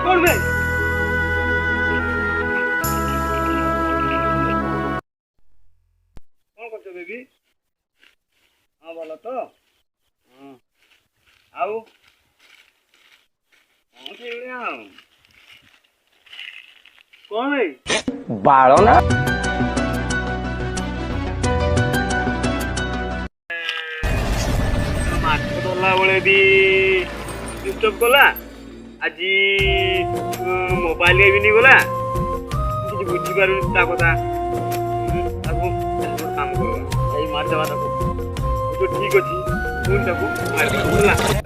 कौन भाई कौन करते बेबी हाँ बोलो तो हाँ आओ हाँ ठीक है कौन भाई बाड़ो ना माछ धरला बेले भी डिस्टर्ब कला आज मोबाइल भी नहीं गला किसी बुझी पार कथा काम कर मारदेवा तो ठीक अच्छी फोन मार